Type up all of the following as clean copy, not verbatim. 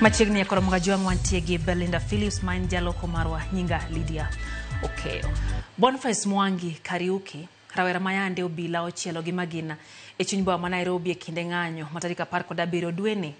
Machiegni ya koromoga juang wantie gi Belinda Phillips main jaloko marwa nyinga Lydia Okeo. Boniface Mwangi Kariuki rawera mayande obila ochielo gi magina e chuny boma ma Nairobi e kinde ng'anyo matarika 17 dweni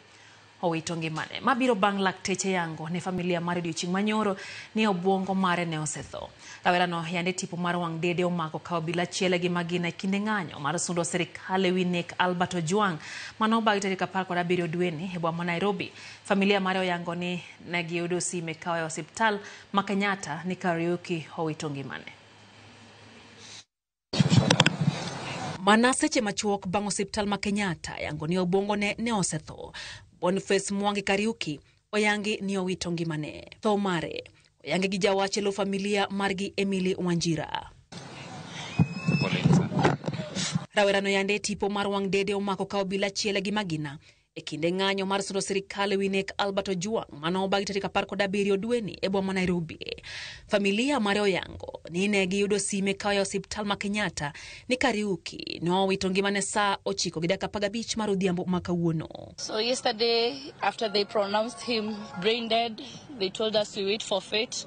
owito ngimane. Mabiro bang' lakteche yango ne familia mar odiochieng' manyoro ni obwongo mare ne osetho. Rawera no yande tipo mar wang' dede omako ka obila chiele gi magina e kinde ng'anyo mar sundo sirikal ewi nek Albert Ojwang mano bang' tarika 17 dweni e boma ma Nairobi. Familia mare oyango ni ne giyudo sime kawe osiptal ma Kenyatta ni Kariuki owito ngimane. Mana seche machuok bang' osiptal ma Kenyatta yango ni obwongo ne osetho. Boniface Mwangi Kariuki oyangi ni owito ngimane. Tho mare oyangi gi jawachelo familia margi Emily Wanjira. Rawera no yande tipo mar wang' dede omako ka obila chiele gi magina e kinde ng'anyo mar sundo sirikal ewi nek Albert Ojwang mano bang' tarika 17 dweni e boma Nairobi. Familia mare oyango ni ne giyudo sime kawe osiptal ma Kenyatta ni Kariuki no owito ngimane saa 9:15 mar odhiambo ma kawuono. So yesterday, after they pronounced him brain dead, they told us to wait for fate.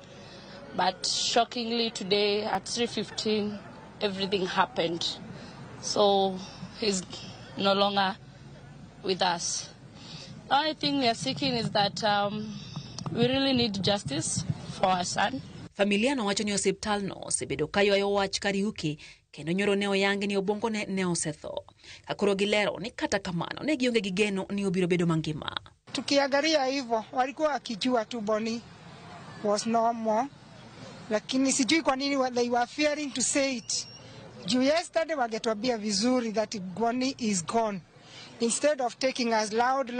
But shockingly today at 3:15, everything happened. So he's no longer with us. The only thing we are seeking is that we really need justice for our son. Familia no wacho ni osiptal no osebedo ka ywayo wach Kariuki kendo nyoro ne oyangi ni obwongo ne osetho. Kakoro gilero ni kata kamano ne gionge gi geno ni obiro bedo mangima. Tukiangalia hivyo walikuwa wakijua tu Boni was normal, lakini sijui kwa nini they were fearing to say it. Juu yesterday wagetuambia vizuri that Boni is gone, instead of taking us loud,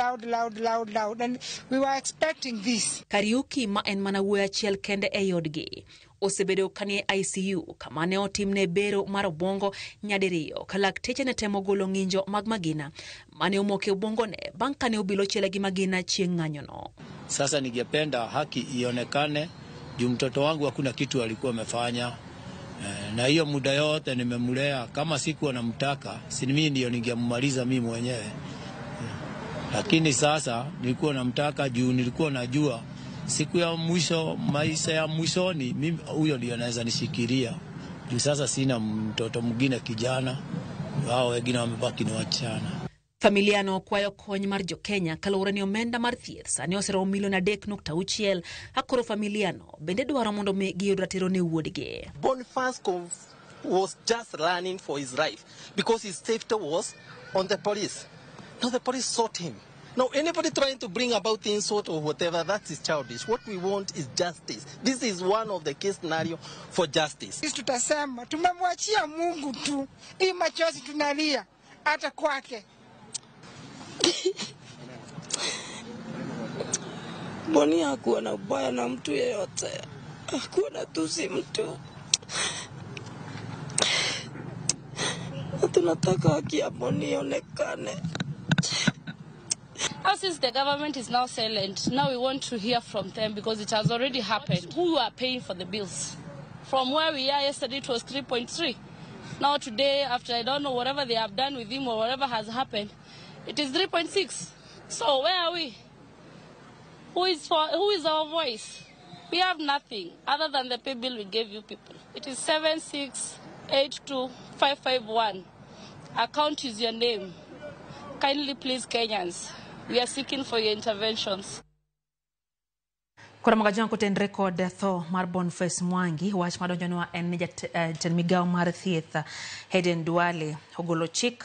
and we were expecting this. Kariuki ma en mana wuoyi achiel kende e yodgi osebedo kanie ICU kama ne otimne bero mar obwongo nyadiriyo ka lakteche ne temo golo ng'injo mag magina mane omoke obwongone bang' kane obilo chiele gi magina chieng' ng'anyono. Sasa ningependa haki ionekane juu mtoto wangu hakuna kitu alikuwa amefanya. Na hiyo muda yote nimemlea, kama sikuwa namtaka si mimi ndio ningemaliza mimi mwenyewe. Lakini sasa nilikuwa namtaka juu nilikuwa najua siku ya mwisho, maisha ya mwishoni mimi huyo ndio anaweza nishikilia. Juu sasa sina mtoto mwingine kijana, wao wengine wamebaki ni wachana. Familia no kwayo kony mar Jo-Kenya kaluwore ni omenda mar thieth sani oseromo milion 3.6. Akoro familia no bende dwaro mondo giyud ratiro ne wuodgi. Boniface was just running for his life because his safety was on the police. Now the police sought him. Now anybody trying to bring about insult or whatever, that is childish. What we want is justice. This is one of the case scenario for justice. Sisi tutasema tumemwachia Mungu tu. Hii machozi tunalia hata kwake. Boni hakuwa na ubaya na mtu yeyote. Hakuwa na tusi mtu. Tunataka haki ya Boni ionekane. Since the government is now silent, now we want to hear from them because it has already happened. Who are paying for the bills? From where we are yesterday it was 3.3. Now today, after I don't know whatever they have done with him or whatever has happened, it is 3.6. So where are we? Who is our voice? We have nothing other than the pay bill we gave you people. It is 7682551. Account is your name. Kindly please Kenyans, we are seeking for your interventions. Koromoga juang koten record tho mar Boniface Mwangi wach madonjonwa en jatend migawo mar thieth Hayden Duale ogolo chik